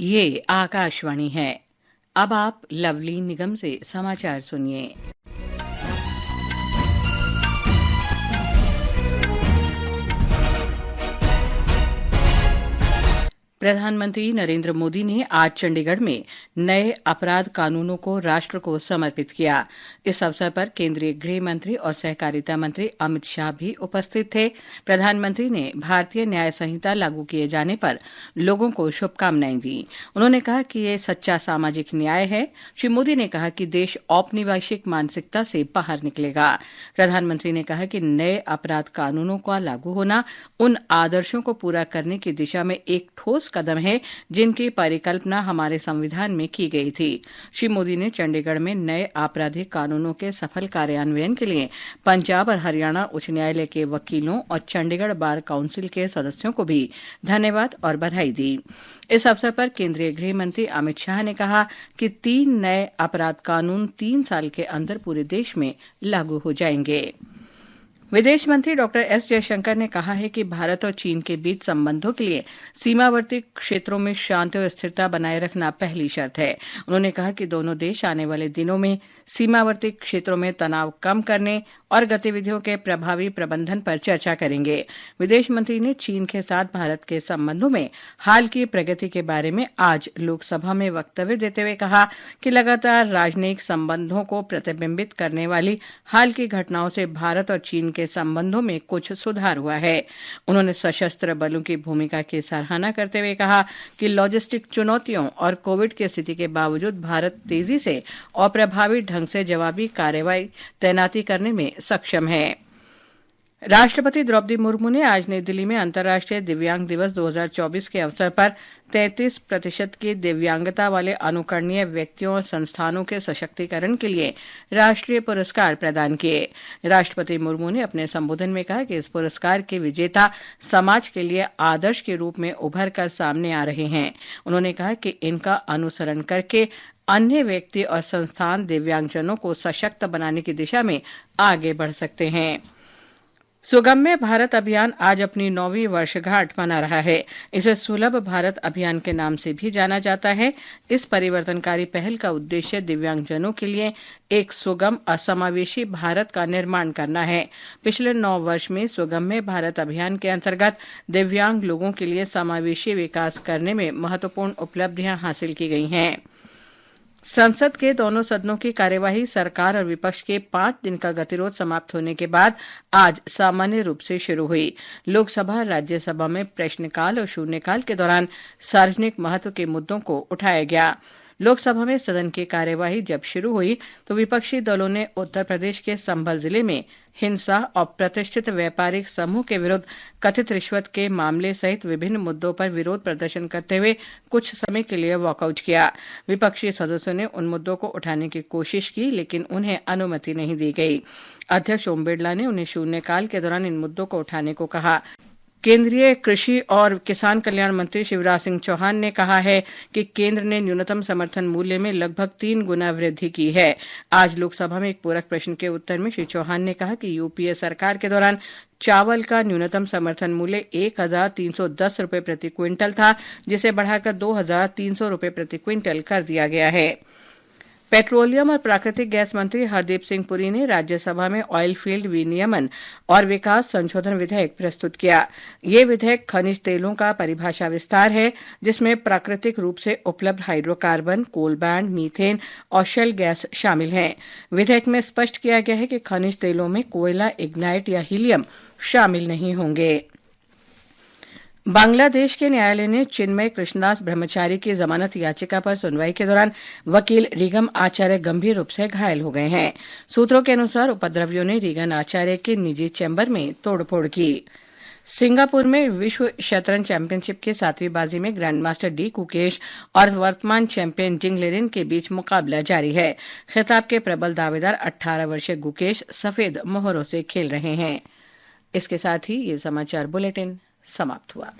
ये आकाशवाणी है। अब आप लवली निगम से समाचार सुनिए। प्रधानमंत्री नरेंद्र मोदी ने आज चंडीगढ़ में नए अपराध कानूनों को राष्ट्र को समर्पित किया। इस अवसर पर केंद्रीय गृह मंत्री और सहकारिता मंत्री अमित शाह भी उपस्थित थे। प्रधानमंत्री ने भारतीय न्याय संहिता लागू किए जाने पर लोगों को शुभकामनाएं दी। उन्होंने कहा कि ये सच्चा सामाजिक न्याय है। श्री मोदी ने कहा कि देश औपनिवेशिक मानसिकता से बाहर निकलेगा। प्रधानमंत्री ने कहा कि नए अपराध कानूनों का लागू होना उन आदर्शों को पूरा करने की दिशा में एक ठोस कदम है जिनकी परिकल्पना हमारे संविधान में की गई थी। श्री मोदी ने चंडीगढ़ में नए आपराधिक कानूनों के सफल कार्यान्वयन के लिए पंजाब और हरियाणा उच्च न्यायालय के वकीलों और चंडीगढ़ बार काउंसिल के सदस्यों को भी धन्यवाद और बधाई दी। इस अवसर पर केंद्रीय गृह मंत्री अमित शाह ने कहा कि 3 नए अपराध कानून 3 साल के अंदर पूरे देश में लागू हो जाएंगे। विदेश मंत्री डॉ एस जयशंकर ने कहा है कि भारत और चीन के बीच संबंधों के लिए सीमावर्ती क्षेत्रों में शांति और स्थिरता बनाए रखना पहली शर्त है। उन्होंने कहा कि दोनों देश आने वाले दिनों में सीमावर्ती क्षेत्रों में तनाव कम करने और गतिविधियों के प्रभावी प्रबंधन पर चर्चा करेंगे। विदेश मंत्री ने चीन के साथ भारत के संबंधों में हाल की प्रगति के बारे में आज लोकसभा में वक्तव्य देते हुए कहा कि लगातार राजनयिक संबंधों को प्रतिबिंबित करने वाली हाल की घटनाओं से भारत और चीन के संबंधों में कुछ सुधार हुआ है। उन्होंने सशस्त्र बलों की भूमिका की सराहना करते हुए कहा कि लॉजिस्टिक चुनौतियों और कोविड की स्थिति के बावजूद भारत तेजी से और प्रभावी ढंग से जवाबी कार्रवाई तैनाती करने में सक्षम है। राष्ट्रपति द्रौपदी मुर्मू ने आज नई दिल्ली में अंतर्राष्ट्रीय दिव्यांग दिवस 2024 के अवसर पर 33% की दिव्यांगता वाले अनुकरणीय व्यक्तियों और संस्थानों के सशक्तिकरण के लिए राष्ट्रीय पुरस्कार प्रदान किए। राष्ट्रपति मुर्मू ने अपने संबोधन में कहा कि इस पुरस्कार के विजेता समाज के लिए आदर्श के रूप में उभर कर सामने आ रहे हैं। उन्होंने कहा कि इनका अनुसरण करके अन्य व्यक्ति और संस्थान दिव्यांगजनों को सशक्त बनाने की दिशा में आगे बढ़ सकते हैं। सुगम्य भारत अभियान आज अपनी 9वीं वर्षगांठ मना रहा है। इसे सुलभ भारत अभियान के नाम से भी जाना जाता है। इस परिवर्तनकारी पहल का उद्देश्य दिव्यांगजनों के लिए एक सुगम असमावेशी भारत का निर्माण करना है। पिछले 9 वर्ष में सुगम्य भारत अभियान के अंतर्गत दिव्यांग लोगों के लिए समावेशी विकास करने में महत्वपूर्ण उपलब्धियां हासिल की गई हैं। संसद के दोनों सदनों की कार्यवाही सरकार और विपक्ष के 5 दिन का गतिरोध समाप्त होने के बाद आज सामान्य रूप से शुरू हुई। लोकसभा राज्यसभा में प्रश्नकाल और शून्यकाल के दौरान सार्वजनिक महत्व के मुद्दों को उठाया गया। लोकसभा में सदन की कार्यवाही जब शुरू हुई तो विपक्षी दलों ने उत्तर प्रदेश के संभल जिले में हिंसा और प्रतिष्ठित व्यापारिक समूह के विरुद्ध कथित रिश्वत के मामले सहित विभिन्न मुद्दों पर विरोध प्रदर्शन करते हुए कुछ समय के लिए वॉकआउट किया। विपक्षी सदस्यों ने उन मुद्दों को उठाने की कोशिश की, लेकिन उन्हें अनुमति नहीं दी गई। अध्यक्ष ओम बिरला ने उन्हें शून्यकाल के दौरान इन मुद्दों को उठाने को कहा। केंद्रीय कृषि और किसान कल्याण मंत्री शिवराज सिंह चौहान ने कहा है कि केंद्र ने न्यूनतम समर्थन मूल्य में लगभग 3 गुना वृद्धि की है। आज लोकसभा में एक पूरक प्रश्न के उत्तर में श्री चौहान ने कहा कि यूपीए सरकार के दौरान चावल का न्यूनतम समर्थन मूल्य 1310 रुपये प्रति क्विंटल था, जिसे बढ़ाकर 2300 रुपये प्रति क्विंटल कर दिया गया है। पेट्रोलियम और प्राकृतिक गैस मंत्री हरदीप सिंह पुरी ने राज्यसभा में ऑयल फील्ड विनियमन और विकास संशोधन विधेयक प्रस्तुत किया। ये विधेयक खनिज तेलों का परिभाषा विस्तार है, जिसमें प्राकृतिक रूप से उपलब्ध हाइड्रोकार्बन, कोल बैंड, मीथेन और शेल गैस शामिल हैं। विधेयक में स्पष्ट किया गया है कि खनिज तेलों में कोयला, इग्नाइट या हीलियम शामिल नहीं होंगे। बांग्लादेश के न्यायालय ने चिन्मय कृष्णदास ब्रह्मचारी की जमानत याचिका पर सुनवाई के दौरान वकील रीगम आचार्य गंभीर रूप से घायल हो गए हैं। सूत्रों के अनुसार उपद्रवियों ने रीगम आचार्य के निजी चैम्बर में तोड़फोड़ की। सिंगापुर में विश्व शतरंज चैंपियनशिप की 7वीं बाजी में ग्रैंड मास्टर डी गुकेश और वर्तमान चैंपियन जिंग लिरिन के बीच मुकाबला जारी है। खिताब के प्रबल दावेदार 18 वर्षीय गुकेश सफेद मोहरों से खेल रहे हैं। इसके साथ ही ये समाचार बुलेटिन समाप्त हुआ।